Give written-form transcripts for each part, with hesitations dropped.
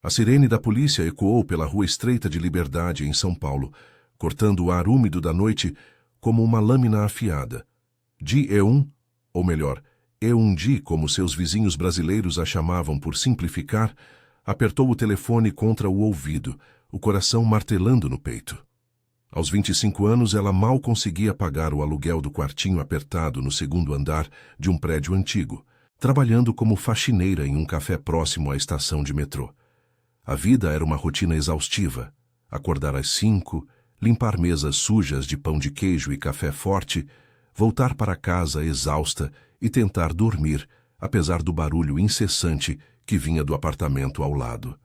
A sirene da polícia ecoou pela rua estreita de Liberdade, em São Paulo, cortando o ar úmido da noite como uma lâmina afiada. Di E1, ou melhor, E1Di, como seus vizinhos brasileiros a chamavam por simplificar, apertou o telefone contra o ouvido, o coração martelando no peito. Aos 25 anos, ela mal conseguia pagar o aluguel do quartinho apertado no segundo andar de um prédio antigo, trabalhando como faxineira em um café próximo à estação de metrô. A vida era uma rotina exaustiva. Acordar às 5, limpar mesas sujas de pão de queijo e café forte, voltar para casa exausta e tentar dormir, apesar do barulho incessante que vinha do apartamento ao lado.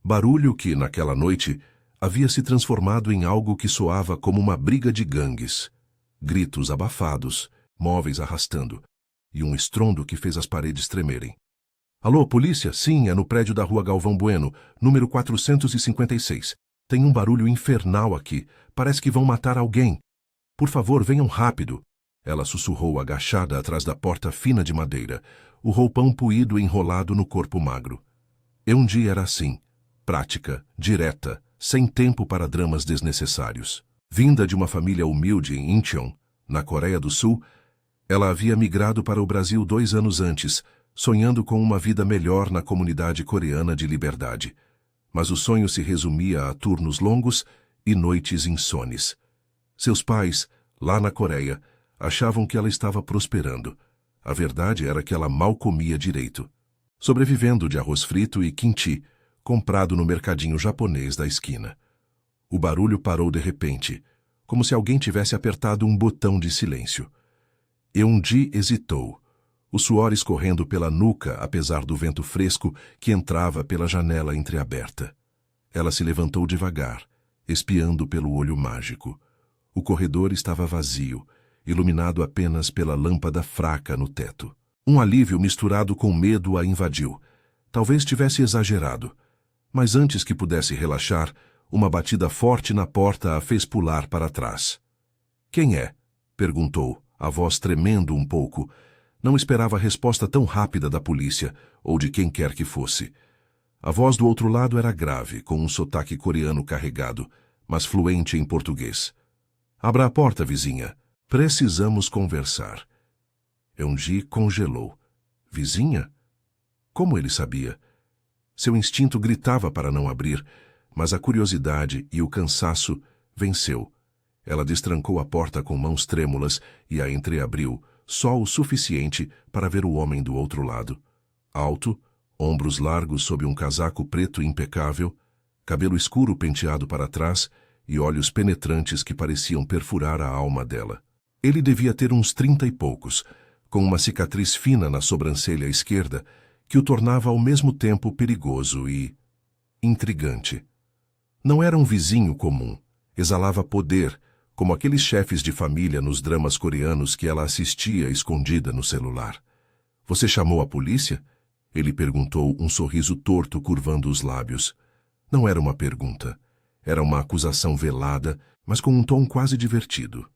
Barulho que, naquela noite, havia se transformado em algo que soava como uma briga de gangues. Gritos abafados, móveis arrastando, e um estrondo que fez as paredes tremerem. Alô, polícia? Sim, é no prédio da Rua Galvão Bueno, número 456. Tem um barulho infernal aqui. Parece que vão matar alguém. Por favor, venham rápido. Ela sussurrou agachada atrás da porta fina de madeira, o roupão puído enrolado no corpo magro. E1Di era assim, prática, direta, sem tempo para dramas desnecessários. Vinda de uma família humilde em Incheon, na Coreia do Sul, ela havia migrado para o Brasil 2 anos antes, sonhando com uma vida melhor na comunidade coreana de Liberdade. Mas o sonho se resumia a turnos longos e noites insones. Seus pais, lá na Coreia, achavam que ela estava prosperando. A verdade era que ela mal comia direito, sobrevivendo de arroz frito e kimchi, comprado no mercadinho japonês da esquina. O barulho parou de repente, como se alguém tivesse apertado um botão de silêncio. E1Di hesitou, o suor escorrendo pela nuca apesar do vento fresco que entrava pela janela entreaberta. Ela se levantou devagar, espiando pelo olho mágico. O corredor estava vazio, iluminado apenas pela lâmpada fraca no teto. Um alívio misturado com medo a invadiu. Talvez tivesse exagerado. Mas antes que pudesse relaxar, uma batida forte na porta a fez pular para trás. "Quem é?" perguntou, a voz tremendo um pouco. Não esperava a resposta tão rápida da polícia, ou de quem quer que fosse. A voz do outro lado era grave, com um sotaque coreano carregado, mas fluente em português. "Abra a porta, vizinha. Precisamos conversar." E1Di congelou. Vizinha? Como ele sabia? Seu instinto gritava para não abrir, mas a curiosidade e o cansaço venceu. Ela destrancou a porta com mãos trêmulas e a entreabriu, só o suficiente para ver o homem do outro lado. Alto, ombros largos sob um casaco preto impecável, cabelo escuro penteado para trás e olhos penetrantes que pareciam perfurar a alma dela. Ele devia ter uns 30 e poucos, com uma cicatriz fina na sobrancelha esquerda que o tornava ao mesmo tempo perigoso e intrigante. Não era um vizinho comum, exalava poder, como aqueles chefes de família nos dramas coreanos que ela assistia escondida no celular. "Você chamou a polícia?" Ele perguntou, um sorriso torto curvando os lábios. Não era uma pergunta. Era uma acusação velada, mas com um tom quase divertido.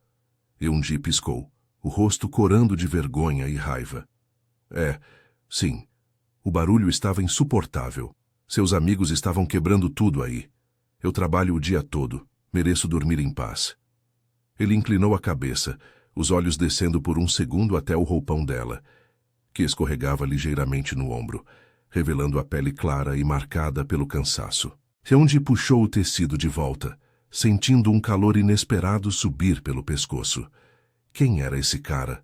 E1Di piscou, o rosto corando de vergonha e raiva. Sim. O barulho estava insuportável. Seus amigos estavam quebrando tudo aí. Eu trabalho o dia todo. Mereço dormir em paz. Ele inclinou a cabeça, os olhos descendo por um segundo até o roupão dela, que escorregava ligeiramente no ombro, revelando a pele clara e marcada pelo cansaço. E1Di puxou o tecido de volta, sentindo um calor inesperado subir pelo pescoço. Quem era esse cara?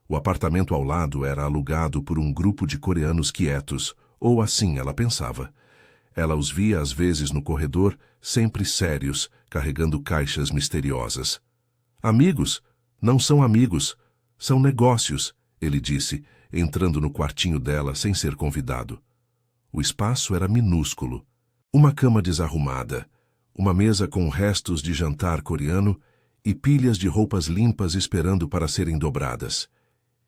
O apartamento ao lado era alugado por um grupo de coreanos quietos, ou assim ela pensava. Ela os via às vezes no corredor, sempre sérios, carregando caixas misteriosas. "Amigos? Não são amigos. São negócios", ele disse, entrando no quartinho dela sem ser convidado. O espaço era minúsculo. Uma cama desarrumada, uma mesa com restos de jantar coreano e pilhas de roupas limpas esperando para serem dobradas.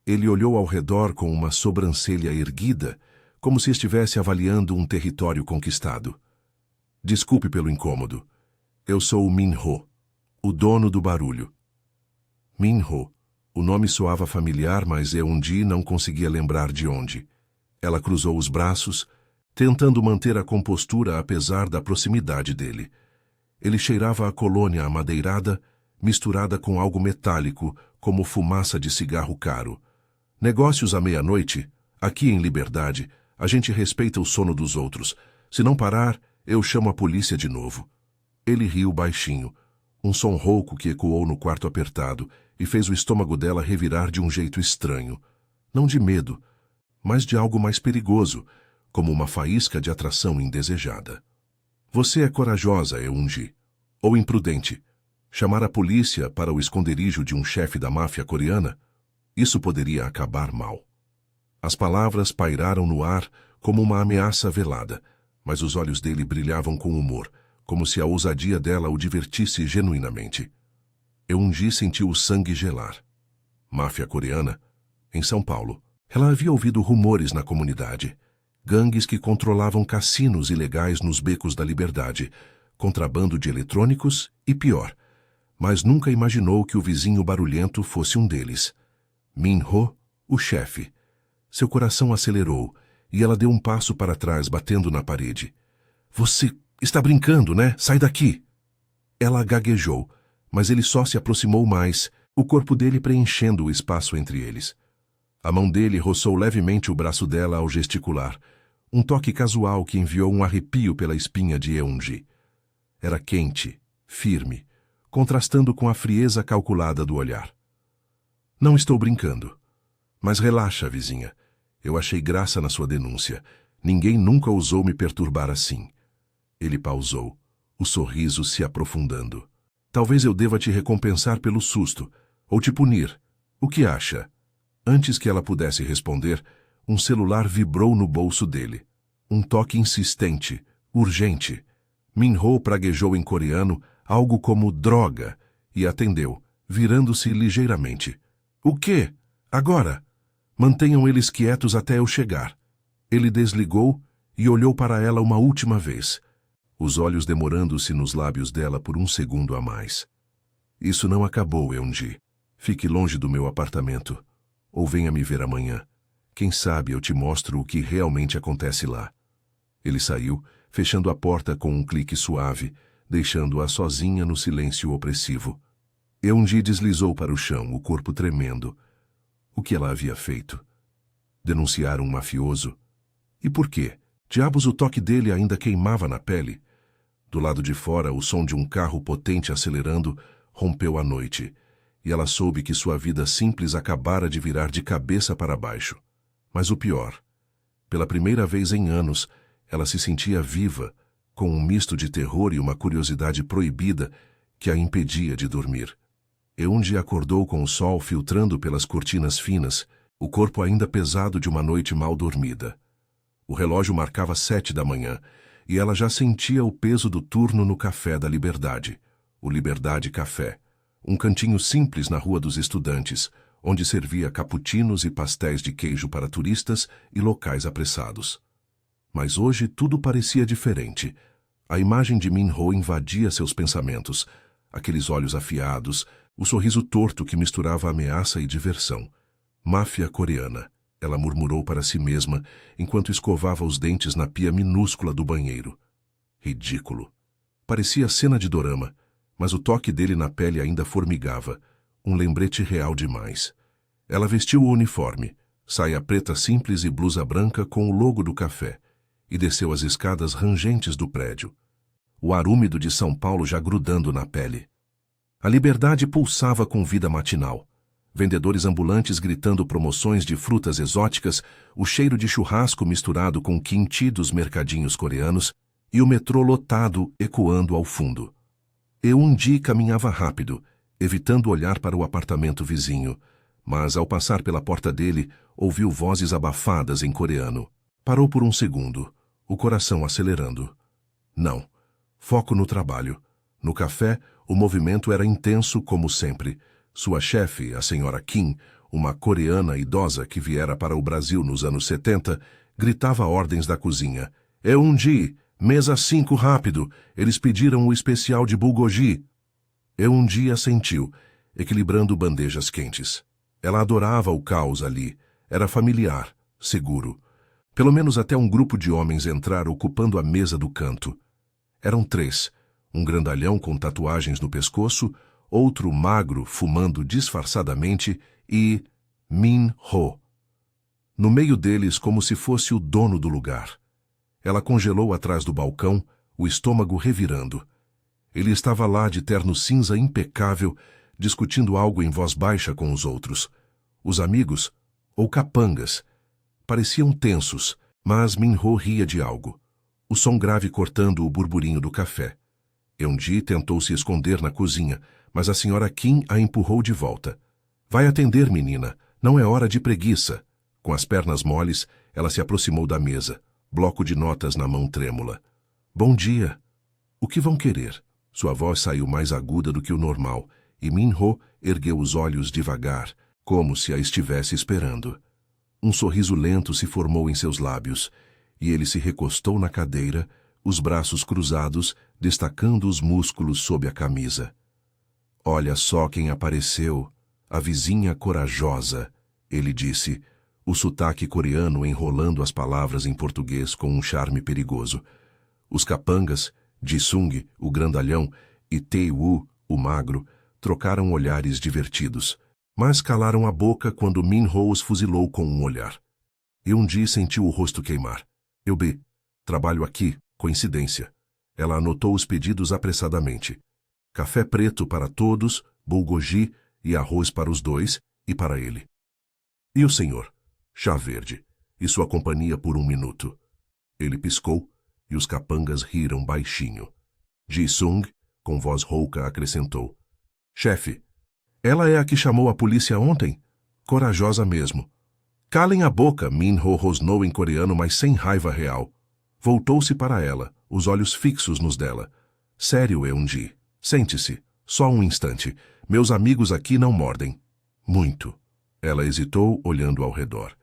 Ele olhou ao redor com uma sobrancelha erguida, como se estivesse avaliando um território conquistado. "Desculpe pelo incômodo. Eu sou o Min-ho, o dono do barulho." Min-ho. O nome soava familiar, mas E1Di não conseguia lembrar de onde. Ela cruzou os braços, tentando manter a compostura apesar da proximidade dele. Ele cheirava a colônia amadeirada, misturada com algo metálico, como fumaça de cigarro caro. Negócios à meia-noite? Aqui em Liberdade, a gente respeita o sono dos outros. Se não parar, eu chamo a polícia de novo. Ele riu baixinho, um som rouco que ecoou no quarto apertado e fez o estômago dela revirar de um jeito estranho. Não de medo, mas de algo mais perigoso, como uma faísca de atração indesejada. Você é corajosa, Eun-ji, ou imprudente. Chamar a polícia para o esconderijo de um chefe da máfia coreana? Isso poderia acabar mal. As palavras pairaram no ar como uma ameaça velada, mas os olhos dele brilhavam com humor, como se a ousadia dela o divertisse genuinamente. Eun-ji sentiu o sangue gelar. Máfia coreana? Em São Paulo. Ela havia ouvido rumores na comunidade. Gangues que controlavam cassinos ilegais nos becos da Liberdade, contrabando de eletrônicos e pior. Mas nunca imaginou que o vizinho barulhento fosse um deles. Min-ho, o chefe. Seu coração acelerou e ela deu um passo para trás, batendo na parede. Você está brincando, né? Sai daqui! Ela gaguejou, mas ele só se aproximou mais, o corpo dele preenchendo o espaço entre eles. A mão dele roçou levemente o braço dela ao gesticular, um toque casual que enviou um arrepio pela espinha de Eun-ji. Era quente, firme, contrastando com a frieza calculada do olhar. Não estou brincando. Mas relaxa, vizinha. Eu achei graça na sua denúncia. Ninguém nunca ousou me perturbar assim. Ele pausou, o sorriso se aprofundando. Talvez eu deva te recompensar pelo susto, ou te punir. O que acha? Antes que ela pudesse responder, um celular vibrou no bolso dele. Um toque insistente, urgente. Min-ho praguejou em coreano algo como droga e atendeu, virando-se ligeiramente. O quê? Agora? Mantenham eles quietos até eu chegar. Ele desligou e olhou para ela uma última vez, os olhos demorando-se nos lábios dela por um segundo a mais. Isso não acabou, Eun-ji. Fique longe do meu apartamento. Ou venha me ver amanhã. Quem sabe eu te mostro o que realmente acontece lá. Ele saiu, fechando a porta com um clique suave, deixando-a sozinha no silêncio opressivo. Eun-ji deslizou para o chão, o corpo tremendo. O que ela havia feito? Denunciar um mafioso? E por quê? Diabos, o toque dele ainda queimava na pele. Do lado de fora, o som de um carro potente acelerando rompeu a noite, e ela soube que sua vida simples acabara de virar de cabeça para baixo. Mas o pior, pela primeira vez em anos, ela se sentia viva, com um misto de terror e uma curiosidade proibida que a impedia de dormir. Eun-ji acordou com o sol filtrando pelas cortinas finas, o corpo ainda pesado de uma noite mal dormida. O relógio marcava 7 da manhã, e ela já sentia o peso do turno no Café da Liberdade, o Liberdade Café, um cantinho simples na Rua dos Estudantes, onde servia cappuccinos e pastéis de queijo para turistas e locais apressados. Mas hoje tudo parecia diferente. A imagem de Min-ho invadia seus pensamentos, aqueles olhos afiados, o sorriso torto que misturava ameaça e diversão. Máfia coreana, ela murmurou para si mesma, enquanto escovava os dentes na pia minúscula do banheiro. Ridículo. Parecia cena de dorama, mas o toque dele na pele ainda formigava, um lembrete real demais. Ela vestiu o uniforme, saia preta simples e blusa branca com o logo do café, e desceu as escadas rangentes do prédio. O ar úmido de São Paulo já grudando na pele. A Liberdade pulsava com vida matinal. Vendedores ambulantes gritando promoções de frutas exóticas, o cheiro de churrasco misturado com kimchi dos mercadinhos coreanos e o metrô lotado ecoando ao fundo. Eun-ji caminhava rápido, evitando olhar para o apartamento vizinho, mas ao passar pela porta dele, ouviu vozes abafadas em coreano. Parou por um segundo, o coração acelerando. Não. Foco no trabalho. No café, o movimento era intenso como sempre. Sua chefe, a senhora Kim, uma coreana idosa que viera para o Brasil nos anos 70, gritava ordens da cozinha. Eun-ji, mesa 5 rápido, eles pediram o especial de bulgogi. Eun-ji assentiu, equilibrando bandejas quentes. Ela adorava o caos ali, era familiar, seguro. Pelo menos até um grupo de homens entrar ocupando a mesa do canto. Eram 3, um grandalhão com tatuagens no pescoço, outro magro fumando disfarçadamente e Min-ho. No meio deles, como se fosse o dono do lugar. Ela congelou atrás do balcão, o estômago revirando. Ele estava lá de terno cinza impecável, discutindo algo em voz baixa com os outros. Os amigos, ou capangas, pareciam tensos, mas Min-ho ria de algo. O som grave cortando o burburinho do café. Eun-ji tentou se esconder na cozinha, mas a senhora Kim a empurrou de volta. Vai atender, menina. Não é hora de preguiça. Com as pernas moles, ela se aproximou da mesa, bloco de notas na mão trêmula. Bom dia. O que vão querer? Sua voz saiu mais aguda do que o normal, e Min-ho ergueu os olhos devagar, como se a estivesse esperando. Um sorriso lento se formou em seus lábios, e ele se recostou na cadeira, os braços cruzados, destacando os músculos sob a camisa. Olha só quem apareceu, a vizinha corajosa, ele disse, o sotaque coreano enrolando as palavras em português com um charme perigoso. Os capangas, Ji-sung, o grandalhão, e Tae-woo, o magro, trocaram olhares divertidos, mas calaram a boca quando Min-ho os fuzilou com um olhar. Eun-ji sentiu o rosto queimar. Eu trabalho aqui, coincidência. Ela anotou os pedidos apressadamente. Café preto para todos, bulgogi e arroz para os 2 e para ele. E o senhor? Chá verde. E sua companhia por 1 minuto. Ele piscou e os capangas riram baixinho. Ji-sung, com voz rouca, acrescentou. Chefe, ela é a que chamou a polícia ontem? Corajosa mesmo. Calem a boca, Min-ho rosnou em coreano, mas sem raiva real. Voltou-se para ela, os olhos fixos nos dela. Sério, Eun-ji. Sente-se. Só um instante. Meus amigos aqui não mordem. Muito. Ela hesitou, olhando ao redor.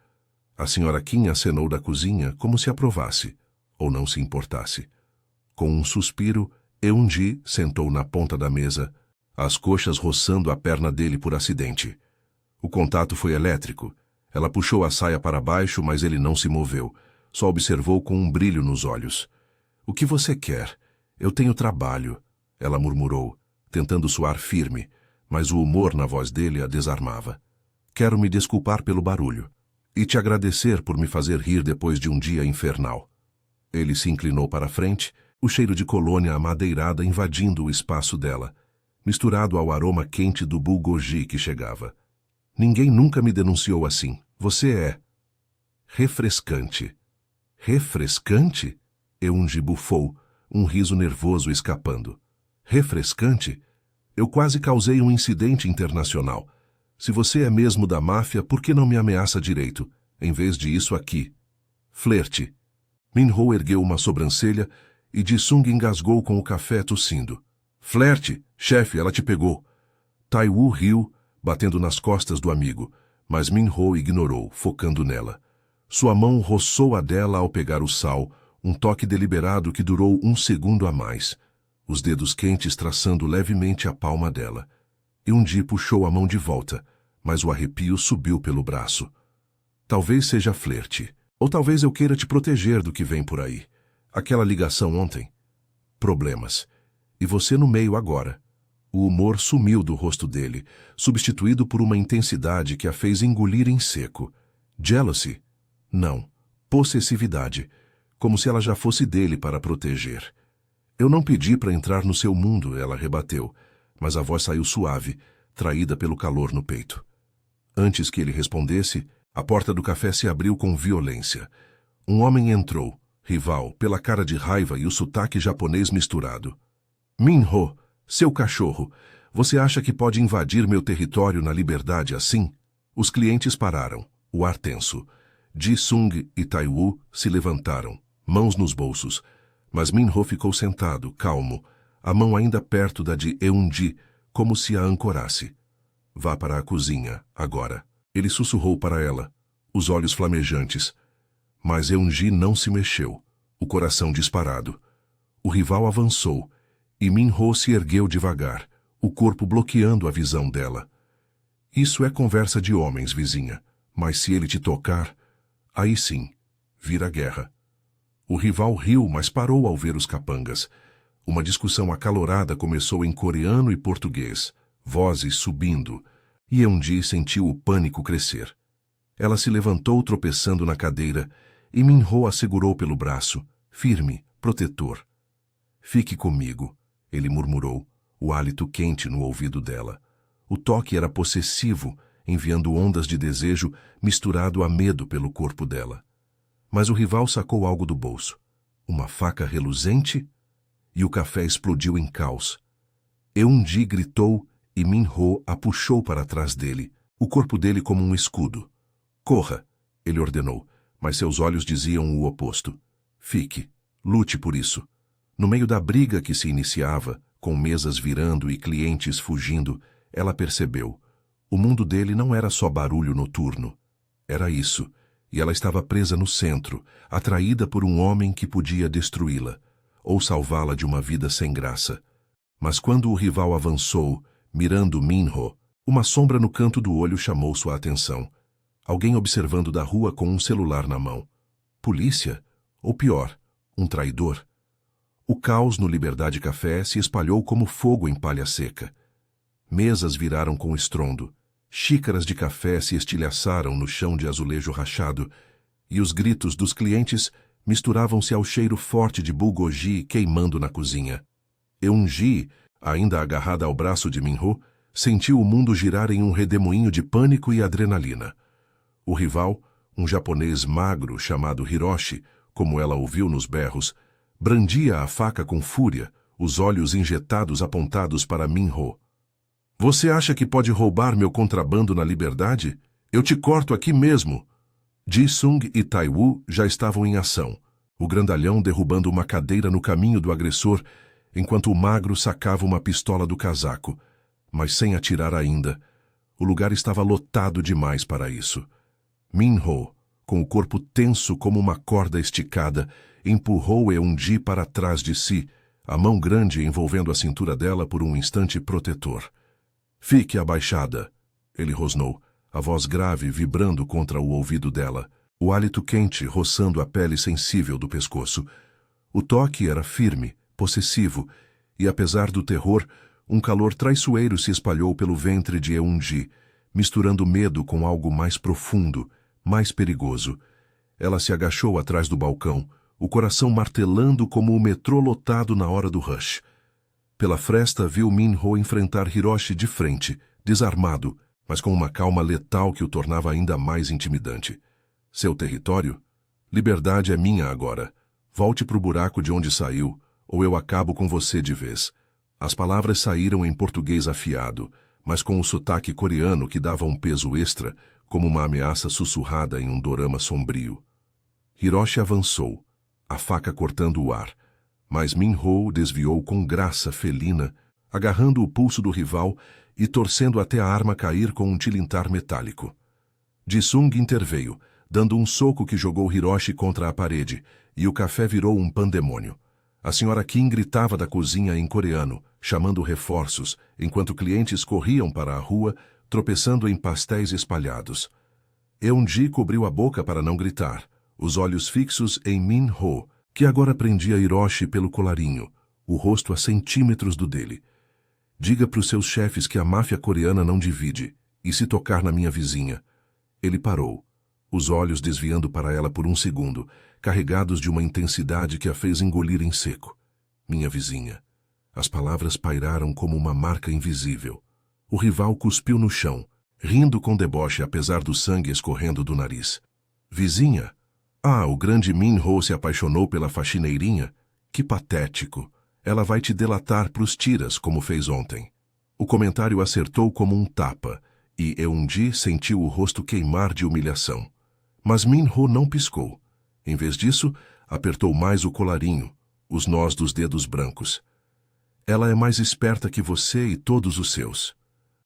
A senhora Kim acenou da cozinha como se aprovasse, ou não se importasse. Com um suspiro, Eun-ji sentou na ponta da mesa, as coxas roçando a perna dele por acidente. O contato foi elétrico. Ela puxou a saia para baixo, mas ele não se moveu. Só observou com um brilho nos olhos. O que você quer? Eu tenho trabalho, ela murmurou, tentando soar firme, mas o humor na voz dele a desarmava. Quero me desculpar pelo barulho e te agradecer por me fazer rir depois de um dia infernal. Ele se inclinou para a frente, o cheiro de colônia amadeirada invadindo o espaço dela, misturado ao aroma quente do bulgogi que chegava. Ninguém nunca me denunciou assim. Você é refrescante. Refrescante? Eun-ji bufou, um riso nervoso escapando. Refrescante? Eu quase causei um incidente internacional. Se você é mesmo da máfia, por que não me ameaça direito, em vez de isso aqui? Flerte. Min-ho ergueu uma sobrancelha e Ji-sung engasgou com o café tossindo. Flerte, chefe, ela te pegou. Tae-woo riu, batendo nas costas do amigo, mas Min-ho ignorou, focando nela. Sua mão roçou a dela ao pegar o sal, um toque deliberado que durou 1 segundo a mais, os dedos quentes traçando levemente a palma dela. Eun-ji puxou a mão de volta, mas o arrepio subiu pelo braço. Talvez seja flerte, ou talvez eu queira te proteger do que vem por aí. Aquela ligação ontem. Problemas. E você no meio agora. O humor sumiu do rosto dele, substituído por uma intensidade que a fez engolir em seco. Jealousy? Não. Possessividade. Como se ela já fosse dele para proteger. Eu não pedi para entrar no seu mundo, ela rebateu, mas a voz saiu suave, traída pelo calor no peito. Antes que ele respondesse, a porta do café se abriu com violência. Um homem entrou, rival, pela cara de raiva e o sotaque japonês misturado. Min-ho, seu cachorro, você acha que pode invadir meu território na liberdade assim? Os clientes pararam, o ar tenso. Ji-sung e Tae-woo se levantaram, mãos nos bolsos, mas Min-ho ficou sentado, calmo, a mão ainda perto da de Eun-ji, como se a ancorasse. Vá para a cozinha, agora. Ele sussurrou para ela, os olhos flamejantes. Mas Eun-ji não se mexeu, o coração disparado. O rival avançou, e Min-ho se ergueu devagar, o corpo bloqueando a visão dela. Isso é conversa de homens, vizinha, mas se ele te tocar, aí sim. vira guerra. O rival riu, mas parou ao ver os capangas. Uma discussão acalorada começou em coreano e português, vozes subindo, e Eun-ji sentiu o pânico crescer. Ela se levantou tropeçando na cadeira, e Min-ho a segurou pelo braço, firme, protetor. "Fique comigo", ele murmurou, o hálito quente no ouvido dela. O toque era possessivo, enviando ondas de desejo misturado a medo pelo corpo dela. Mas o rival sacou algo do bolso. Uma faca reluzente, e o café explodiu em caos. Eun-ji gritou e Min-ho a puxou para trás dele, o corpo dele como um escudo. "Corra", ele ordenou, mas seus olhos diziam o oposto. "Fique, lute por isso." No meio da briga que se iniciava, com mesas virando e clientes fugindo, ela percebeu. O mundo dele não era só barulho noturno. Era isso, e ela estava presa no centro, atraída por um homem que podia destruí-la, ou salvá-la de uma vida sem graça. Mas quando o rival avançou, mirando Min-ho, uma sombra no canto do olho chamou sua atenção. Alguém observando da rua com um celular na mão. Polícia? Ou pior, um traidor? O caos no Liberdade Café se espalhou como fogo em palha seca. Mesas viraram com estrondo, xícaras de café se estilhaçaram no chão de azulejo rachado, e os gritos dos clientes misturavam-se ao cheiro forte de bulgogi queimando na cozinha. Eun-ji, ainda agarrada ao braço de Min-ho, sentiu o mundo girar em um redemoinho de pânico e adrenalina. O rival, um japonês magro chamado Hiroshi, como ela ouviu nos berros, brandia a faca com fúria, os olhos injetados apontados para Min-ho. "Você acha que pode roubar meu contrabando na Liberdade? Eu te corto aqui mesmo." Ji-sung e Tai-woo já estavam em ação, o grandalhão derrubando uma cadeira no caminho do agressor, enquanto o magro sacava uma pistola do casaco, mas sem atirar ainda. O lugar estava lotado demais para isso. Min-ho, com o corpo tenso como uma corda esticada, empurrou Eun-ji para trás de si, a mão grande envolvendo a cintura dela por um instante protetor. "Fique abaixada", ele rosnou, a voz grave vibrando contra o ouvido dela, o hálito quente roçando a pele sensível do pescoço. O toque era firme, possessivo, e apesar do terror, um calor traiçoeiro se espalhou pelo ventre de Eun-ji, misturando medo com algo mais profundo, mais perigoso. Ela se agachou atrás do balcão, o coração martelando como o metrô lotado na hora do rush. Pela fresta viu Min-ho enfrentar Hiroshi de frente, desarmado, mas com uma calma letal que o tornava ainda mais intimidante. "Seu território? Liberdade é minha agora. Volte pro buraco de onde saiu, ou eu acabo com você de vez." As palavras saíram em português afiado, mas com o sotaque coreano que dava um peso extra, como uma ameaça sussurrada em um dorama sombrio. Hiroshi avançou, a faca cortando o ar, mas Min-ho desviou com graça felina, agarrando o pulso do rival e torcendo até a arma cair com um tilintar metálico. Ji-sung interveio, dando um soco que jogou Hiroshi contra a parede, e o café virou um pandemônio. A senhora Kim gritava da cozinha em coreano, chamando reforços, enquanto clientes corriam para a rua, tropeçando em pastéis espalhados. Eun-ji cobriu a boca para não gritar, os olhos fixos em Min-ho, que agora prendia Hiroshi pelo colarinho, o rosto a centímetros do dele. "Diga para os seus chefes que a máfia coreana não divide, e se tocar na minha vizinha." Ele parou, os olhos desviando para ela por um segundo, carregados de uma intensidade que a fez engolir em seco. "Minha vizinha." As palavras pairaram como uma marca invisível. O rival cuspiu no chão, rindo com deboche apesar do sangue escorrendo do nariz. "Vizinha? Ah, o grande Min-ho se apaixonou pela faxineirinha? Que patético. Ela vai te delatar pros tiras, como fez ontem." O comentário acertou como um tapa, e Eun-ji sentiu o rosto queimar de humilhação. Mas Min-ho não piscou. Em vez disso, apertou mais o colarinho, os nós dos dedos brancos. "Ela é mais esperta que você e todos os seus.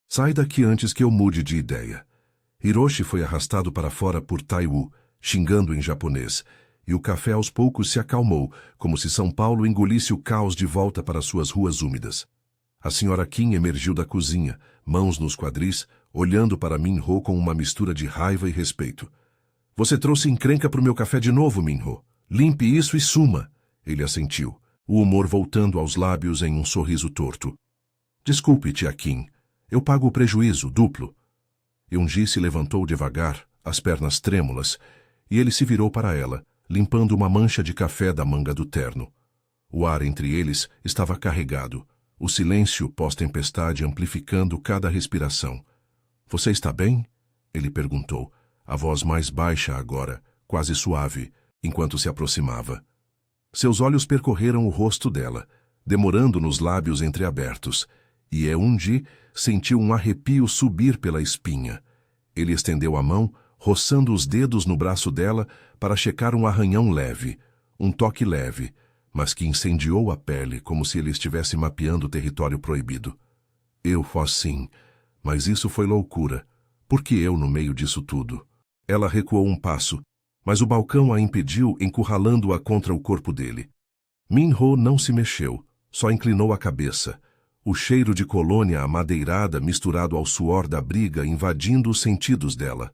Sai daqui antes que eu mude de ideia." Hiroshi foi arrastado para fora por Tai-woo, xingando em japonês, e o café aos poucos se acalmou, como se São Paulo engolisse o caos de volta para suas ruas úmidas. A senhora Kim emergiu da cozinha, mãos nos quadris, olhando para Min-ho com uma mistura de raiva e respeito. Você trouxe encrenca pro meu café de novo, Minho. Limpe isso e suma. Ele assentiu, o humor voltando aos lábios em um sorriso torto. Desculpe, tia Kim. Eu pago o prejuízo, duplo. Eun-ji se levantou devagar, as pernas trêmulas, e ele se virou para ela, limpando uma mancha de café da manga do terno. O ar entre eles estava carregado, o silêncio pós-tempestade amplificando cada respiração. Você está bem? Ele perguntou, a voz mais baixa agora, quase suave, enquanto se aproximava. Seus olhos percorreram o rosto dela, demorando nos lábios entreabertos, e Eun-ji sentiu um arrepio subir pela espinha. Ele estendeu a mão, roçando os dedos no braço dela para checar um arranhão leve, um toque leve, mas que incendiou a pele como se ele estivesse mapeando o território proibido. Eu sim, mas isso foi loucura. Por que eu no meio disso tudo? Ela recuou um passo, mas o balcão a impediu, encurralando-a contra o corpo dele. Minho não se mexeu, só inclinou a cabeça, o cheiro de colônia amadeirada misturado ao suor da briga invadindo os sentidos dela.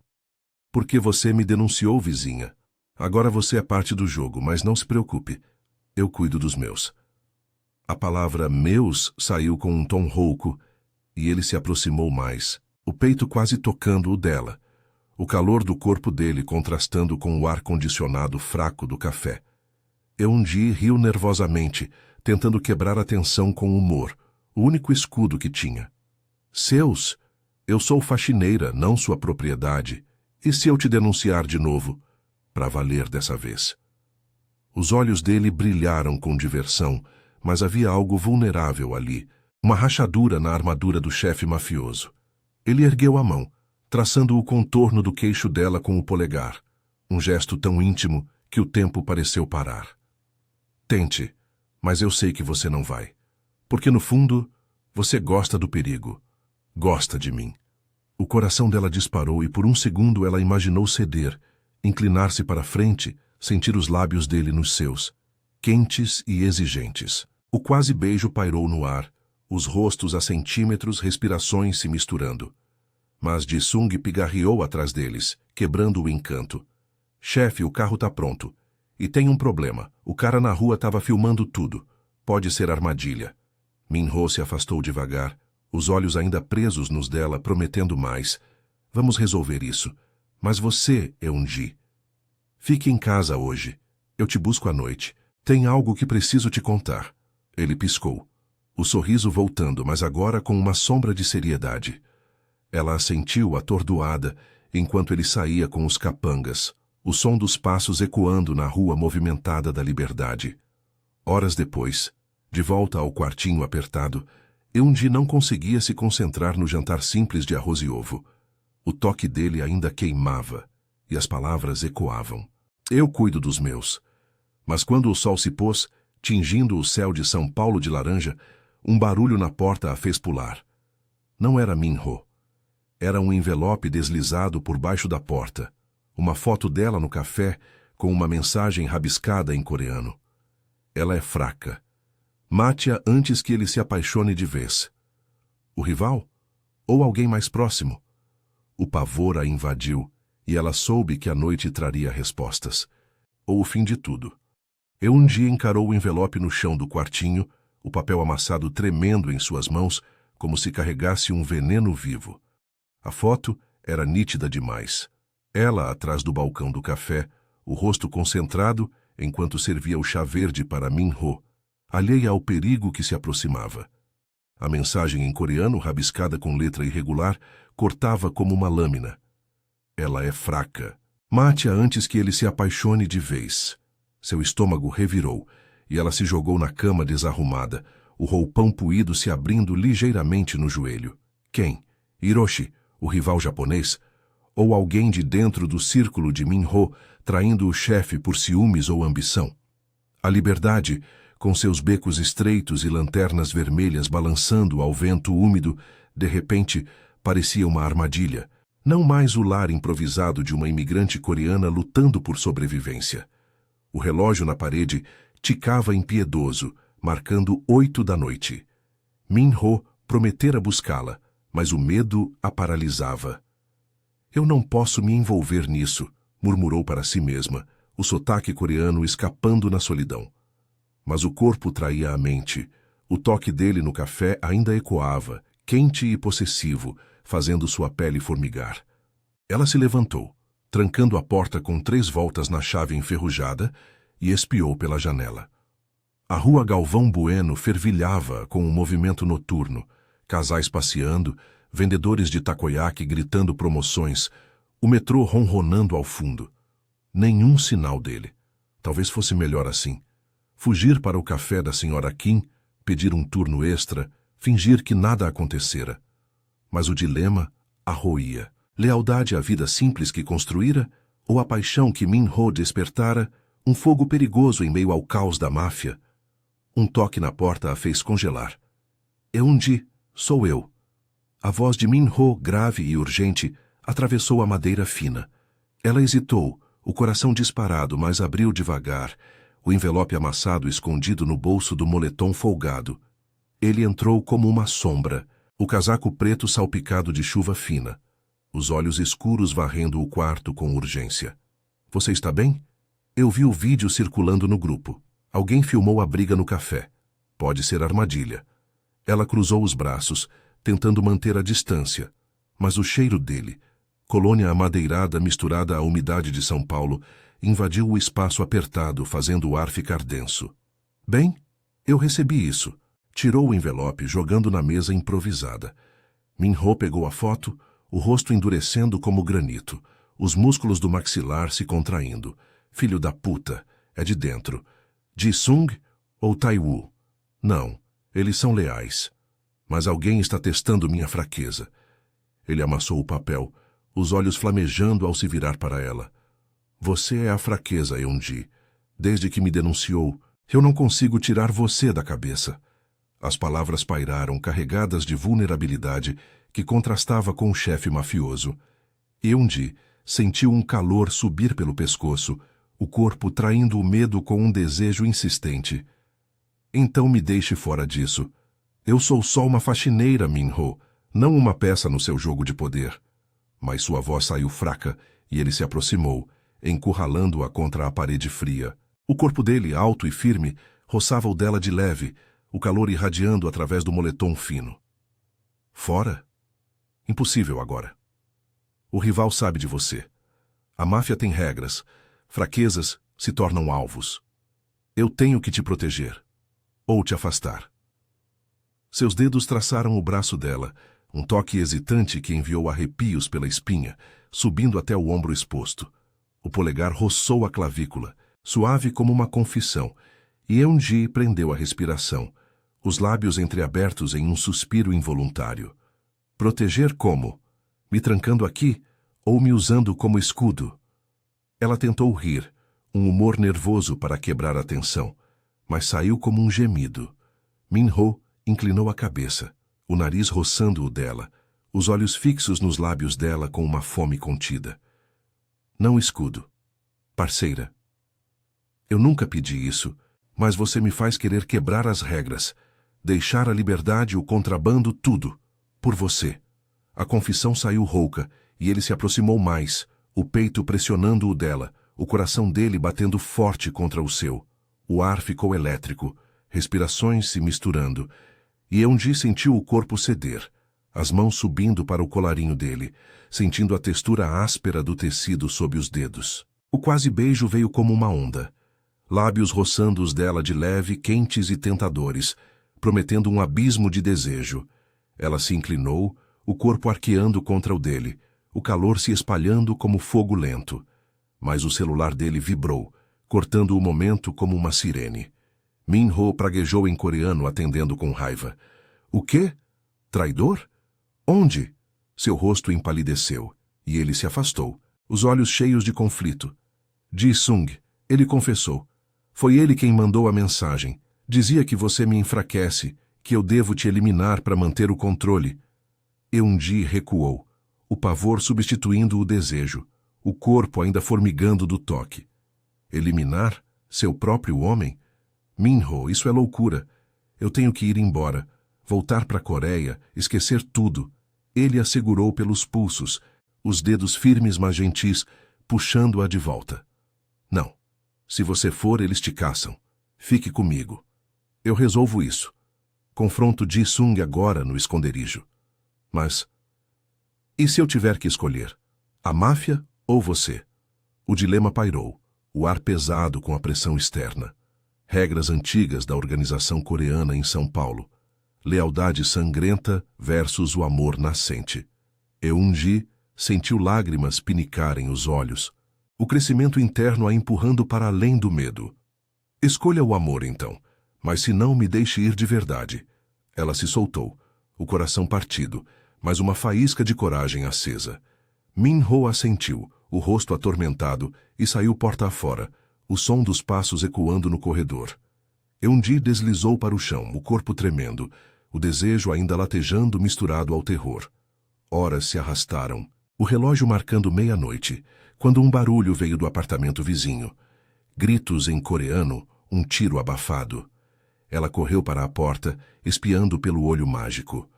Porque você me denunciou, vizinha. Agora você é parte do jogo, mas não se preocupe. Eu cuido dos meus. A palavra meus saiu com um tom rouco, e ele se aproximou mais, o peito quase tocando o dela, o calor do corpo dele contrastando com o ar-condicionado fraco do café. Eun-ji riu nervosamente, tentando quebrar a tensão com humor, o único escudo que tinha. Seus? Eu sou faxineira, não sua propriedade. E se eu te denunciar de novo? Pra valer dessa vez. Os olhos dele brilharam com diversão, mas havia algo vulnerável ali, uma rachadura na armadura do chefe mafioso. Ele ergueu a mão, traçando o contorno do queixo dela com o polegar, um gesto tão íntimo que o tempo pareceu parar. Tente, mas eu sei que você não vai. Porque no fundo, você gosta do perigo. Gosta de mim. O coração dela disparou e por um segundo ela imaginou ceder, inclinar-se para frente, sentir os lábios dele nos seus, quentes e exigentes. O quase beijo pairou no ar, os rostos a centímetros, respirações se misturando. Mas Ji-sung pigarreou atrás deles, quebrando o encanto. Chefe, o carro tá pronto. E tem um problema, o cara na rua estava filmando tudo. Pode ser armadilha. Minho se afastou devagar, os olhos ainda presos nos dela, prometendo mais. Vamos resolver isso. Mas você, Eun-ji. Fique em casa hoje. Eu te busco à noite. Tem algo que preciso te contar. Ele piscou. O sorriso voltando, mas agora com uma sombra de seriedade. Ela assentiu atordoada, enquanto ele saía com os capangas, o som dos passos ecoando na rua movimentada da Liberdade. Horas depois, de volta ao quartinho apertado, Eun-ji não conseguia se concentrar no jantar simples de arroz e ovo. O toque dele ainda queimava, e as palavras ecoavam. Eu cuido dos meus. Mas quando o sol se pôs, tingindo o céu de São Paulo de laranja, um barulho na porta a fez pular. Não era Minho. Era um envelope deslizado por baixo da porta, uma foto dela no café com uma mensagem rabiscada em coreano. Ela é fraca. Mate-a antes que ele se apaixone de vez. O rival? Ou alguém mais próximo? O pavor a invadiu, e ela soube que a noite traria respostas. Ou o fim de tudo. Eun-ji encarou o envelope no chão do quartinho, o papel amassado tremendo em suas mãos, como se carregasse um veneno vivo. A foto era nítida demais. Ela atrás do balcão do café, o rosto concentrado, enquanto servia o chá verde para Minho, alheia ao perigo que se aproximava. A mensagem em coreano, rabiscada com letra irregular, cortava como uma lâmina. Ela é fraca. Mate-a antes que ele se apaixone de vez. Seu estômago revirou, e ela se jogou na cama desarrumada, o roupão puído se abrindo ligeiramente no joelho. Quem? Hiroshi, o rival japonês? Ou alguém de dentro do círculo de Minho, traindo o chefe por ciúmes ou ambição? A Liberdade, com seus becos estreitos e lanternas vermelhas balançando ao vento úmido, de repente parecia uma armadilha, não mais o lar improvisado de uma imigrante coreana lutando por sobrevivência. O relógio na parede ticava impiedoso, marcando 8 da noite. Minho prometera buscá-la, mas o medo a paralisava. Eu não posso me envolver nisso, murmurou para si mesma, o sotaque coreano escapando na solidão. Mas o corpo traía a mente. O toque dele no café ainda ecoava, quente e possessivo, fazendo sua pele formigar. Ela se levantou, trancando a porta com 3 voltas na chave enferrujada, e espiou pela janela. A rua Galvão Bueno fervilhava com um movimento noturno, casais passeando, vendedores de takoyaki gritando promoções, o metrô ronronando ao fundo. Nenhum sinal dele. Talvez fosse melhor assim. Fugir para o café da senhora Kim, pedir um turno extra, fingir que nada acontecera. Mas o dilema a roía. Lealdade à vida simples que construíra, ou a paixão que Min-ho despertara, um fogo perigoso em meio ao caos da máfia? Um toque na porta a fez congelar. Eun-ji, sou eu. A voz de Min-ho, grave e urgente, atravessou a madeira fina. Ela hesitou, o coração disparado, mas abriu devagar, o envelope amassado escondido no bolso do moletom folgado. Ele entrou como uma sombra, o casaco preto salpicado de chuva fina, os olhos escuros varrendo o quarto com urgência. Você está bem? Eu vi o vídeo circulando no grupo. Alguém filmou a briga no café. Pode ser armadilha. Ela cruzou os braços, tentando manter a distância, mas o cheiro dele, colônia amadeirada misturada à umidade de São Paulo, invadiu o espaço apertado, fazendo o ar ficar denso. Bem, eu recebi isso. Tirou o envelope, jogando na mesa improvisada. Min-ho pegou a foto, o rosto endurecendo como granito, os músculos do maxilar se contraindo. Filho da puta, é de dentro. Ji-sung ou Tai-woo? Não, eles são leais. Mas alguém está testando minha fraqueza. Ele amassou o papel, os olhos flamejando ao se virar para ela. Você é a fraqueza, Eun-ji. Desde que me denunciou, eu não consigo tirar você da cabeça. As palavras pairaram, carregadas de vulnerabilidade, que contrastava com o chefe mafioso. Eun-ji sentiu um calor subir pelo pescoço, o corpo traindo o medo com um desejo insistente. Então me deixe fora disso. Eu sou só uma faxineira, Min-ho, não uma peça no seu jogo de poder. Mas sua voz saiu fraca e ele se aproximou, encurralando-a contra a parede fria. O corpo dele, alto e firme, roçava o dela de leve, o calor irradiando através do moletom fino. Fora? Impossível agora. O rival sabe de você. A máfia tem regras. Fraquezas se tornam alvos. Eu tenho que te proteger. Ou te afastar. Seus dedos traçaram o braço dela, um toque hesitante que enviou arrepios pela espinha, subindo até o ombro exposto. O polegar roçou a clavícula, suave como uma confissão, e Eun-ji prendeu a respiração, os lábios entreabertos em um suspiro involuntário. Proteger como? Me trancando aqui ou me usando como escudo? Ela tentou rir, um humor nervoso para quebrar a tensão, mas saiu como um gemido. Min-ho inclinou a cabeça, o nariz roçando o dela, os olhos fixos nos lábios dela com uma fome contida. Não escudo. Parceira. Eu nunca pedi isso, mas você me faz querer quebrar as regras, deixar a liberdade, o contrabando, tudo, por você. A confissão saiu rouca, e ele se aproximou mais, o peito pressionando o dela, o coração dele batendo forte contra o seu. O ar ficou elétrico, respirações se misturando, e Eun-ji sentiu o corpo ceder, as mãos subindo para o colarinho dele, sentindo a textura áspera do tecido sob os dedos. O quase beijo veio como uma onda, lábios roçando os dela de leve, quentes e tentadores, prometendo um abismo de desejo. Ela se inclinou, o corpo arqueando contra o dele, o calor se espalhando como fogo lento. Mas o celular dele vibrou, cortando o momento como uma sirene. Min-ho praguejou em coreano, atendendo com raiva. O quê? Traidor? Onde? Seu rosto empalideceu, e ele se afastou, os olhos cheios de conflito. Ji-sung, ele confessou. Foi ele quem mandou a mensagem. Dizia que você me enfraquece, que eu devo te eliminar para manter o controle. Eun-ji recuou, o pavor substituindo o desejo, o corpo ainda formigando do toque. Eliminar? Seu próprio homem? Min-ho, isso é loucura. Eu tenho que ir embora, voltar para a Coreia, esquecer tudo. Ele a segurou pelos pulsos, os dedos firmes mas gentis, puxando-a de volta. Não. Se você for, eles te caçam. Fique comigo. Eu resolvo isso. Confronto Ji-sung agora no esconderijo. Mas... e se eu tiver que escolher? A máfia ou você? O dilema pairou, o ar pesado com a pressão externa. Regras antigas da organização coreana em São Paulo. Lealdade sangrenta versus o amor nascente. Eun-ji sentiu lágrimas pinicarem os olhos. O crescimento interno a empurrando para além do medo. Escolha o amor, então, mas se não, me deixe ir de verdade. Ela se soltou, o coração partido, mas uma faísca de coragem acesa. Min-ho assentiu, o rosto atormentado, e saiu porta afora, o som dos passos ecoando no corredor. Eun-ji deslizou para o chão, o corpo tremendo, o desejo ainda latejando misturado ao terror. Horas se arrastaram, o relógio marcando meia-noite, quando um barulho veio do apartamento vizinho. Gritos em coreano, um tiro abafado. Ela correu para a porta, espiando pelo olho mágico.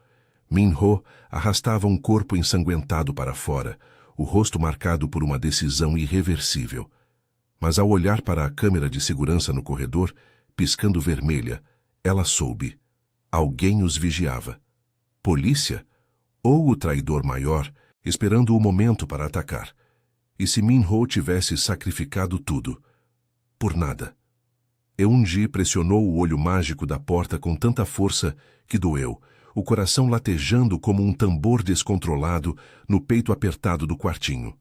Min-ho arrastava um corpo ensanguentado para fora, o rosto marcado por uma decisão irreversível. Mas ao olhar para a câmera de segurança no corredor, piscando vermelha, ela soube. Alguém os vigiava. Polícia? Ou o traidor maior, esperando o momento para atacar? E se Min-ho tivesse sacrificado tudo? Por nada. Eun-ji pressionou o olho mágico da porta com tanta força que doeu, o coração latejando como um tambor descontrolado no peito apertado do quartinho.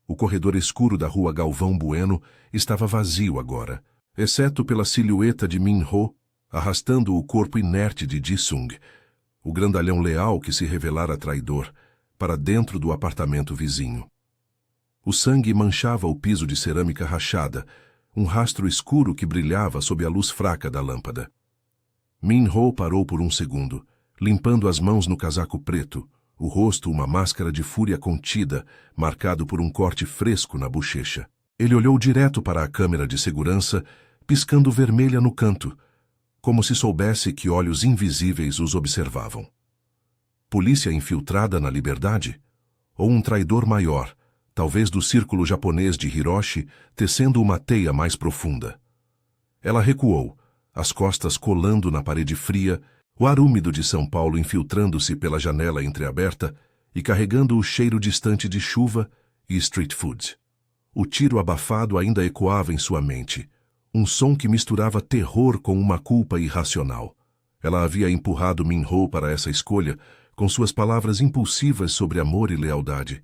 O corredor escuro da rua Galvão Bueno estava vazio agora, exceto pela silhueta de Min-ho, arrastando o corpo inerte de Ji-sung, o grandalhão leal que se revelara traidor, para dentro do apartamento vizinho. O sangue manchava o piso de cerâmica rachada, um rastro escuro que brilhava sob a luz fraca da lâmpada. Min-ho parou por um segundo, limpando as mãos no casaco preto, o rosto uma máscara de fúria contida, marcado por um corte fresco na bochecha. Ele olhou direto para a câmera de segurança, piscando vermelha no canto, como se soubesse que olhos invisíveis os observavam. Polícia infiltrada na liberdade? Ou um traidor maior, talvez do círculo japonês de Hiroshi, tecendo uma teia mais profunda? Ela recuou, as costas colando na parede fria, o ar úmido de São Paulo infiltrando-se pela janela entreaberta e carregando o cheiro distante de chuva e street food. O tiro abafado ainda ecoava em sua mente, um som que misturava terror com uma culpa irracional. Ela havia empurrado Min-ho para essa escolha com suas palavras impulsivas sobre amor e lealdade.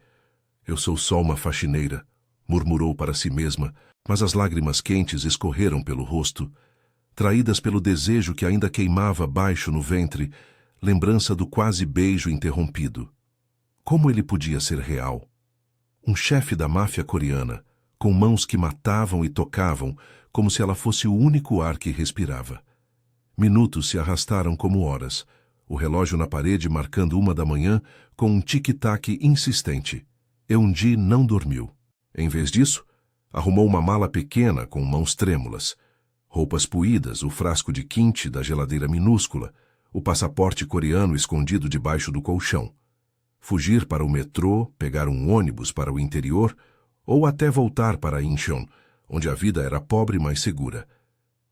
Eu sou só uma faxineira, murmurou para si mesma, mas as lágrimas quentes escorreram pelo rosto, traídas pelo desejo que ainda queimava baixo no ventre, lembrança do quase beijo interrompido. Como ele podia ser real? Um chefe da máfia coreana, com mãos que matavam e tocavam, como se ela fosse o único ar que respirava. Minutos se arrastaram como horas, o relógio na parede marcando 1 da manhã com um tic-tac insistente. Eun-ji não dormiu. Em vez disso, arrumou uma mala pequena com mãos trêmulas, roupas puídas, o frasco de quinte da geladeira minúscula, o passaporte coreano escondido debaixo do colchão. Fugir para o metrô, pegar um ônibus para o interior, ou até voltar para Incheon, onde a vida era pobre mas segura.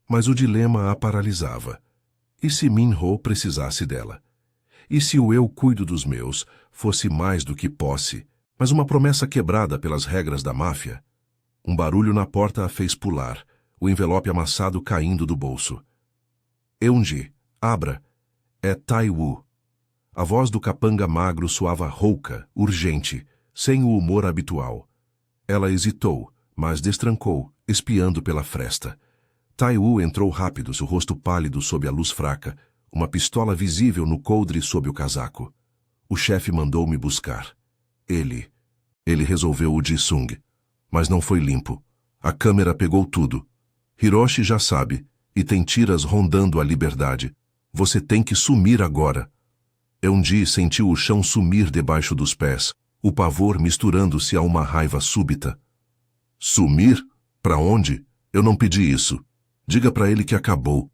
Mas o dilema a paralisava. E se Min-ho precisasse dela? E se o eu cuido dos meus fosse mais do que posse, mas uma promessa quebrada pelas regras da máfia? Um barulho na porta a fez pular, o envelope amassado caindo do bolso. Eun-ji, abra. É Tai-woo. A voz do capanga magro soava rouca, urgente, sem o humor habitual. Ela hesitou, mas destrancou, espiando pela fresta. Tai-woo entrou rápido, seu rosto pálido sob a luz fraca, uma pistola visível no coldre sob o casaco. O chefe mandou-me buscar. Ele resolveu o Ji-sung, mas não foi limpo. A câmera pegou tudo. Hiroshi já sabe, e tem tiras rondando a liberdade. Você tem que sumir agora. Eun-ji sentiu o chão sumir debaixo dos pés, o pavor misturando-se a uma raiva súbita. Sumir? Para onde? Eu não pedi isso. Diga para ele que acabou.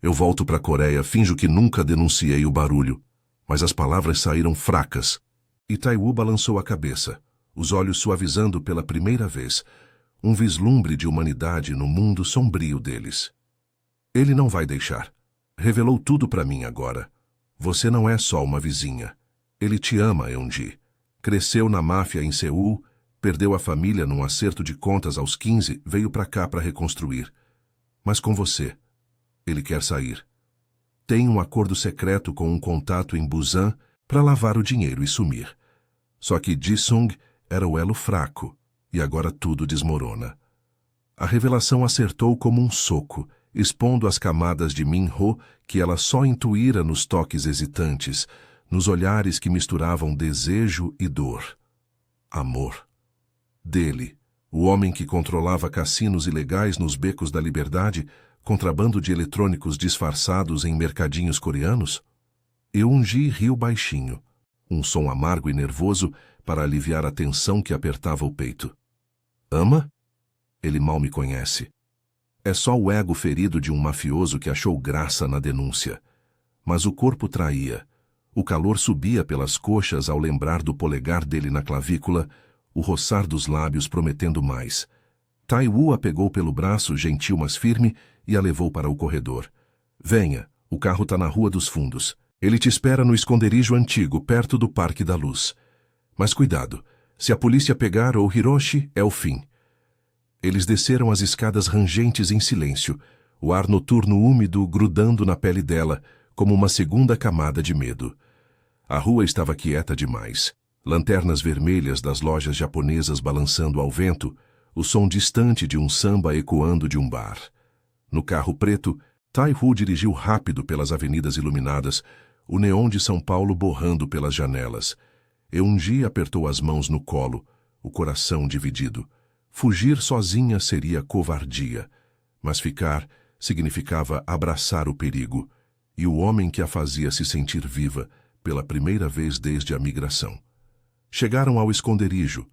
Eu volto para a Coreia, finjo que nunca denunciei o barulho. Mas as palavras saíram fracas. E Tai-woo balançou a cabeça. os olhos suavizando pela primeira vez, um vislumbre de humanidade no mundo sombrio deles. Ele não vai deixar. Revelou tudo para mim agora. Você não é só uma vizinha. Ele te ama, Eun-ji. Cresceu na máfia em Seul, perdeu a família num acerto de contas aos 15, veio para cá para reconstruir. Mas com você, ele quer sair. Tem um acordo secreto com um contato em Busan para lavar o dinheiro e sumir. Só que Ji-sung era o elo fraco, e agora tudo desmorona. A revelação acertou como um soco, expondo as camadas de Min-ho que ela só intuíra nos toques hesitantes, nos olhares que misturavam desejo e dor. Amor. Dele, o homem que controlava cassinos ilegais nos becos da Liberdade, contrabando de eletrônicos disfarçados em mercadinhos coreanos? Eun-ji riu baixinho, um som amargo e nervoso para aliviar a tensão que apertava o peito. Ama? Ele mal me conhece. É só o ego ferido de um mafioso que achou graça na denúncia. Mas o corpo traía. O calor subia pelas coxas ao lembrar do polegar dele na clavícula, o roçar dos lábios prometendo mais. Tai-woo a pegou pelo braço, gentil mas firme, e a levou para o corredor. Venha, o carro está na Rua dos Fundos. Ele te espera no esconderijo antigo, perto do Parque da Luz. Mas cuidado, se a polícia pegar o Hiroshi, é o fim. Eles desceram as escadas rangentes em silêncio, o ar noturno úmido grudando na pele dela, como uma segunda camada de medo. A rua estava quieta demais. Lanternas vermelhas das lojas japonesas balançando ao vento, o som distante de um samba ecoando de um bar. No carro preto, Tai-woo dirigiu rápido pelas avenidas iluminadas, o neon de São Paulo borrando pelas janelas. Eun-ji apertou as mãos no colo, o coração dividido. Fugir sozinha seria covardia, mas ficar significava abraçar o perigo, e o homem que a fazia se sentir viva pela primeira vez desde a migração. Chegaram ao esconderijo,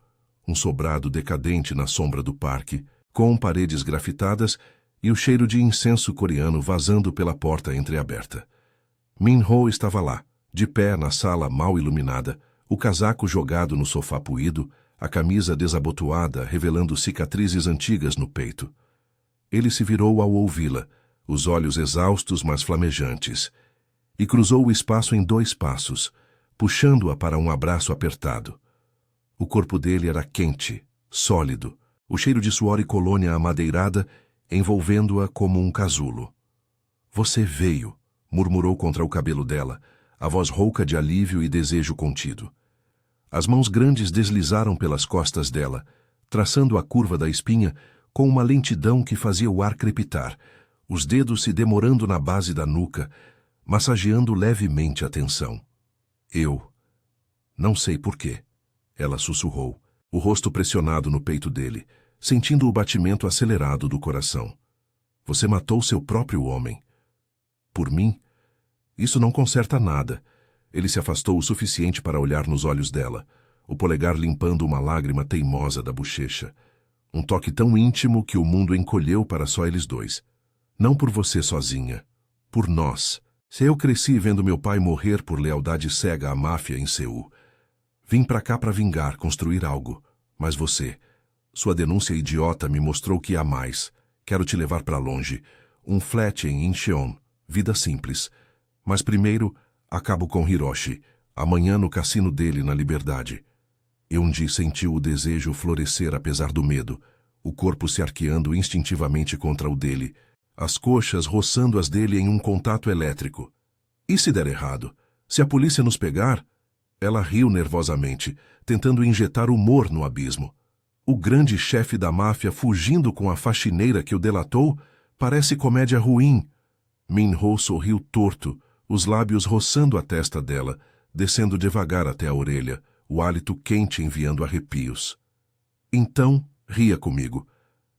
um sobrado decadente na sombra do parque, com paredes grafitadas e o cheiro de incenso coreano vazando pela porta entreaberta. Min-ho estava lá, de pé na sala mal iluminada, o casaco jogado no sofá puído, a camisa desabotoada revelando cicatrizes antigas no peito. Ele se virou ao ouvi-la, os olhos exaustos mas flamejantes, e cruzou o espaço em 2 passos, puxando-a para um abraço apertado. O corpo dele era quente, sólido, o cheiro de suor e colônia amadeirada envolvendo-a como um casulo. Você veio, murmurou contra o cabelo dela, a voz rouca de alívio e desejo contido. As mãos grandes deslizaram pelas costas dela, traçando a curva da espinha com uma lentidão que fazia o ar crepitar, os dedos se demorando na base da nuca, massageando levemente a tensão. Eu. Não sei porquê. Ela sussurrou, o rosto pressionado no peito dele, sentindo o batimento acelerado do coração. Você matou seu próprio homem. Por mim? Isso não conserta nada. Ele se afastou o suficiente para olhar nos olhos dela, o polegar limpando uma lágrima teimosa da bochecha. Um toque tão íntimo que o mundo encolheu para só eles dois. Não por você sozinha. Por nós. Se eu cresci vendo meu pai morrer por lealdade cega à máfia em Seul. Vim pra cá para vingar, construir algo. Mas você, sua denúncia idiota me mostrou que há mais. Quero te levar para longe. Um flat em Incheon. Vida simples. Mas primeiro, acabo com Hiroshi. Amanhã no cassino dele na Liberdade. Eun-ji sentiu o desejo florescer apesar do medo, o corpo se arqueando instintivamente contra o dele, as coxas roçando as dele em um contato elétrico. E se der errado? Se a polícia nos pegar? Ela riu nervosamente, tentando injetar humor no abismo. O grande chefe da máfia fugindo com a faxineira que o delatou parece comédia ruim. Min-ho sorriu torto, os lábios roçando a testa dela, descendo devagar até a orelha, o hálito quente enviando arrepios. Então, ria comigo.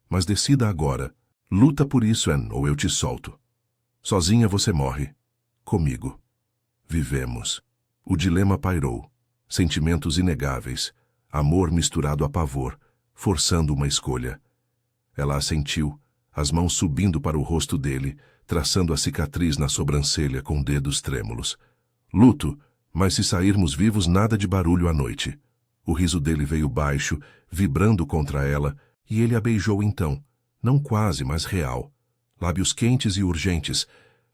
Mas decida agora. Luta por isso, Anne, ou eu te solto. Sozinha você morre. Comigo. Vivemos. O dilema pairou. Sentimentos inegáveis. Amor misturado a pavor, forçando uma escolha. Ela assentiu, as mãos subindo para o rosto dele, traçando a cicatriz na sobrancelha com dedos trêmulos. Luto, mas se sairmos vivos nada de barulho à noite. O riso dele veio baixo, vibrando contra ela, e ele a beijou então, não quase, mas real. Lábios quentes e urgentes,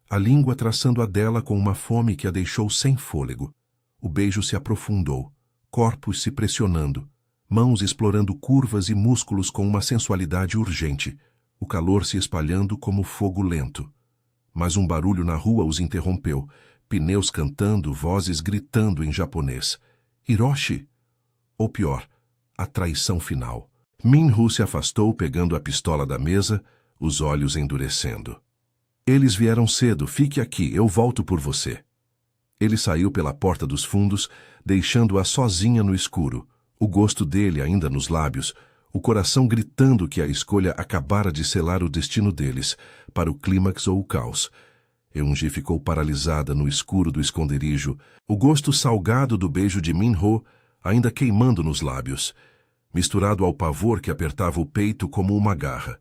a língua traçando a dela com uma fome que a deixou sem fôlego. O beijo se aprofundou, corpos se pressionando, mãos explorando curvas e músculos com uma sensualidade urgente, o calor se espalhando como fogo lento. Mas um barulho na rua os interrompeu, pneus cantando, vozes gritando em japonês. Hiroshi! Ou pior, a traição final. Minho se afastou pegando a pistola da mesa, os olhos endurecendo. Eles vieram cedo, fique aqui, eu volto por você. Ele saiu pela porta dos fundos, deixando-a sozinha no escuro, o gosto dele ainda nos lábios, o coração gritando que a escolha acabara de selar o destino deles, para o clímax ou o caos. Eungi ficou paralisada no escuro do esconderijo, o gosto salgado do beijo de Minho ainda queimando nos lábios, misturado ao pavor que apertava o peito como uma garra.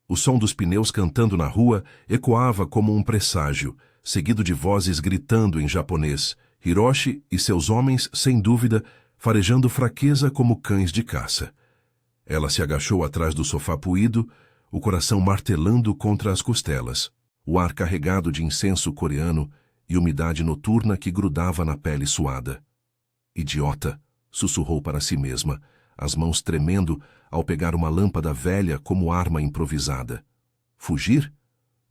O som dos pneus cantando na rua ecoava como um presságio, seguido de vozes gritando em japonês, Hiroshi e seus homens, sem dúvida, farejando fraqueza como cães de caça. Ela se agachou atrás do sofá puído, o coração martelando contra as costelas, o ar carregado de incenso coreano e umidade noturna que grudava na pele suada. Idiota! Sussurrou para si mesma, as mãos tremendo ao pegar uma lâmpada velha como arma improvisada. Fugir?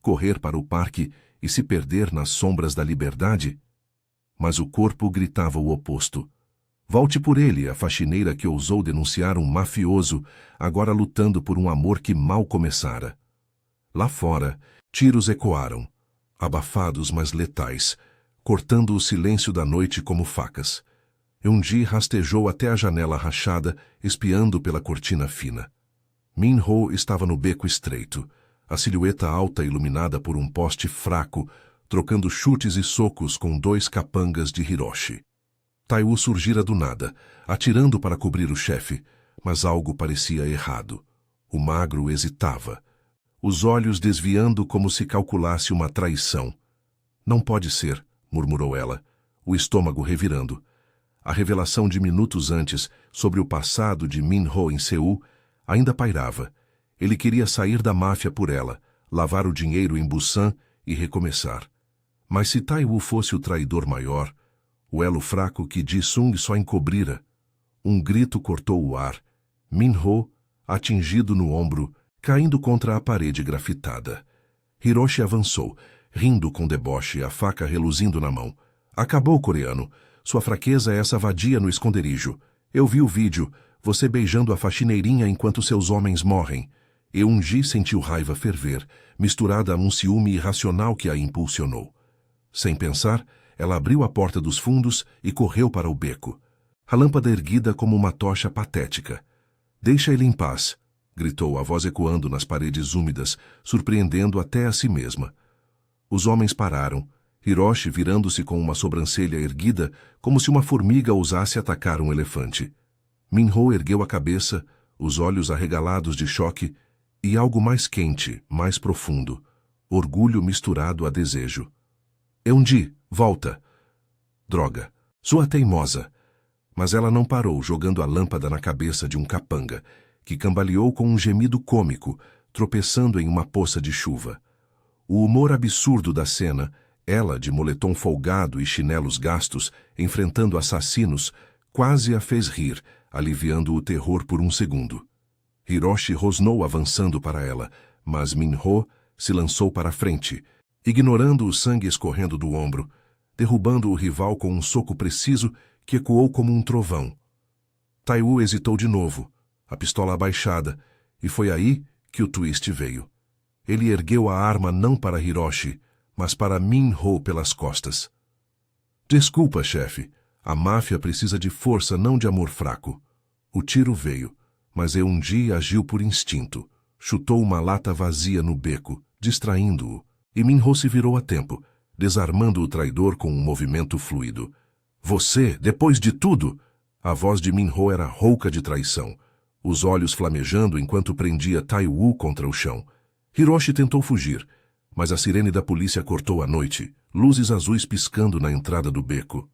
Correr para o parque e se perder nas sombras da liberdade? Mas o corpo gritava o oposto. Volte por ele, a faxineira que ousou denunciar um mafioso, agora lutando por um amor que mal começara. Lá fora, tiros ecoaram, abafados mas letais, cortando o silêncio da noite como facas. Eungi rastejou até a janela rachada, espiando pela cortina fina. Minho estava no beco estreito, a silhueta alta iluminada por um poste fraco, trocando chutes e socos com 2 capangas de Hiroshi. Taiwu surgira do nada, atirando para cobrir o chefe, mas algo parecia errado. O magro hesitava, os olhos desviando como se calculasse uma traição. Não pode ser, murmurou ela, o estômago revirando. A revelação de minutos antes sobre o passado de Minho em Seul ainda pairava. Ele queria sair da máfia por ela, lavar o dinheiro em Busan e recomeçar. Mas se Taiwu fosse o traidor maior, o elo fraco que Ji-sung só encobrira, um grito cortou o ar. Minho, atingido no ombro, caindo contra a parede grafitada. Hiroshi avançou, rindo com deboche, a faca reluzindo na mão. Acabou, coreano. Sua fraqueza é essa vadia no esconderijo. Eu vi o vídeo, você beijando a faxineirinha enquanto seus homens morrem. Eungi sentiu raiva ferver, misturada a um ciúme irracional que a impulsionou. Sem pensar, ela abriu a porta dos fundos e correu para o beco. A lâmpada erguida como uma tocha patética. Deixa ele em paz, gritou a voz ecoando nas paredes úmidas, surpreendendo até a si mesma. Os homens pararam, Hiroshi virando-se com uma sobrancelha erguida, como se uma formiga ousasse atacar um elefante. Minho ergueu a cabeça, os olhos arregalados de choque, e algo mais quente, mais profundo, orgulho misturado a desejo. Eungi, volta! Droga, sua teimosa! Mas ela não parou, jogando a lâmpada na cabeça de um capanga, que cambaleou com um gemido cômico, tropeçando em uma poça de chuva. O humor absurdo da cena, ela, de moletom folgado e chinelos gastos, enfrentando assassinos, quase a fez rir, aliviando o terror por um segundo. Hiroshi rosnou avançando para ela, mas Minho se lançou para a frente, ignorando o sangue escorrendo do ombro, derrubando o rival com um soco preciso que ecoou como um trovão. Taiwu hesitou de novo, a pistola abaixada, e foi aí que o twist veio. Ele ergueu a arma não para Hiroshi, mas para Minho pelas costas. Desculpa, chefe. A máfia precisa de força, não de amor fraco. O tiro veio, mas Eungi agiu por instinto. Chutou uma lata vazia no beco, distraindo-o, e Minho se virou a tempo, desarmando o traidor com um movimento fluido. Você, depois de tudo? A voz de Minho era rouca de traição, os olhos flamejando enquanto prendia Taiwu contra o chão. Hiroshi tentou fugir, mas a sirene da polícia cortou a noite, luzes azuis piscando na entrada do beco.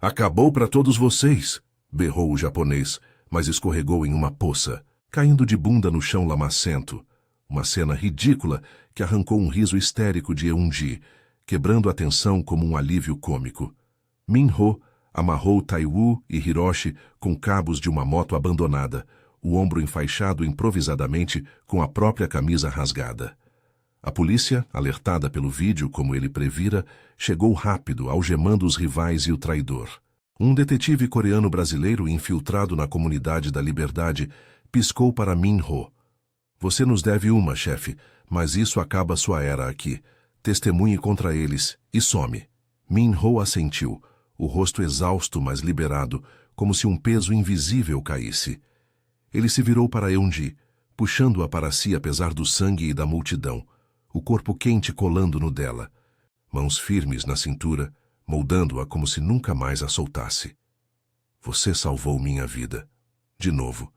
Acabou para todos vocês, berrou o japonês, mas escorregou em uma poça, caindo de bunda no chão lamacento. Uma cena ridícula que arrancou um riso histérico de Eun-ji, quebrando a tensão como um alívio cômico. Min-ho amarrou Taiwu e Hiroshi com cabos de uma moto abandonada, o ombro enfaixado improvisadamente com a própria camisa rasgada. A polícia, alertada pelo vídeo como ele previra, chegou rápido, algemando os rivais e o traidor. Um detetive coreano-brasileiro infiltrado na comunidade da Liberdade piscou para Min-ho. Você nos deve uma, chefe, mas isso acaba sua era aqui. Testemunhe contra eles e some. Min-ho assentiu, o rosto exausto mas liberado, como se um peso invisível caísse. Ele se virou para Eun-ji, puxando-a para si apesar do sangue e da multidão, o corpo quente colando no dela, mãos firmes na cintura, moldando-a como se nunca mais a soltasse. Você salvou minha vida. De novo.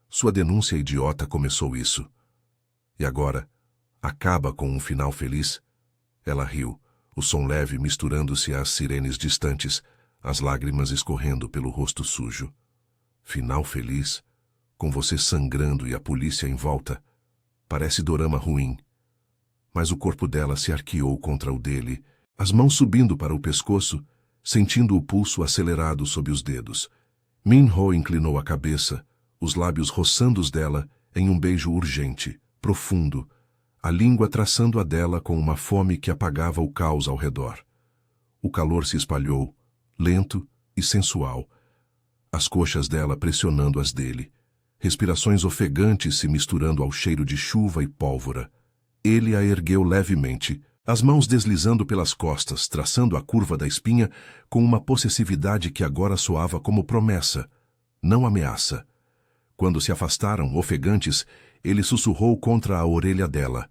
Sua denúncia idiota começou isso. E agora, acaba com um final feliz? Ela riu, o som leve misturando-se às sirenes distantes, as lágrimas escorrendo pelo rosto sujo. Final feliz? Com você sangrando e a polícia em volta? Parece dorama ruim. Mas o corpo dela se arqueou contra o dele, as mãos subindo para o pescoço, sentindo o pulso acelerado sob os dedos. Min-ho inclinou a cabeça, os lábios roçando os dela em um beijo urgente, profundo, a língua traçando a dela com uma fome que apagava o caos ao redor. O calor se espalhou, lento e sensual, as coxas dela pressionando as dele, respirações ofegantes se misturando ao cheiro de chuva e pólvora. Ele a ergueu levemente, as mãos deslizando pelas costas, traçando a curva da espinha com uma possessividade que agora soava como promessa, não ameaça. Quando se afastaram, ofegantes, ele sussurrou contra a orelha dela.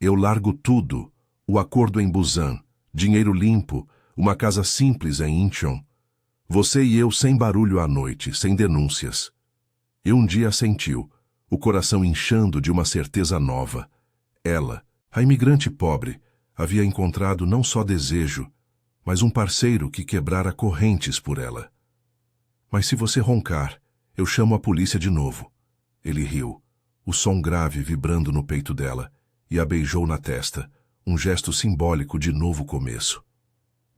Eu largo tudo, o acordo em Busan, dinheiro limpo, uma casa simples em Incheon. Você e eu sem barulho à noite, sem denúncias. E um dia sentiu, o coração inchando de uma certeza nova. Ela, a imigrante pobre, havia encontrado não só desejo, mas um parceiro que quebrara correntes por ela. Mas se você roncar, eu chamo a polícia de novo. Ele riu, o som grave vibrando no peito dela, e a beijou na testa, um gesto simbólico de novo começo.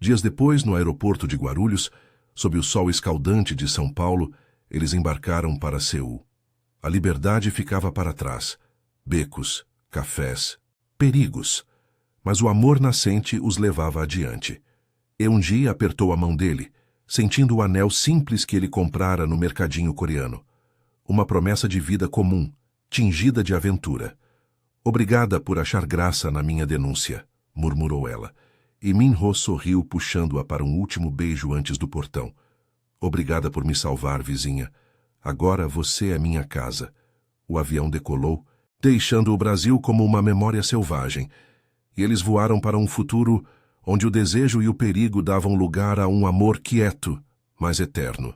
Dias depois, no aeroporto de Guarulhos, sob o sol escaldante de São Paulo, eles embarcaram para Seul. A liberdade ficava para trás. Becos, cafés, perigos. Mas o amor nascente os levava adiante. Eun-ji apertou a mão dele, sentindo o anel simples que ele comprara no mercadinho coreano. Uma promessa de vida comum, tingida de aventura. Obrigada por achar graça na minha denúncia, murmurou ela, e Min-ho sorriu puxando-a para um último beijo antes do portão. Obrigada por me salvar, vizinha. Agora você é minha casa. O avião decolou, deixando o Brasil como uma memória selvagem, e eles voaram para um futuro onde o desejo e o perigo davam lugar a um amor quieto, mas eterno.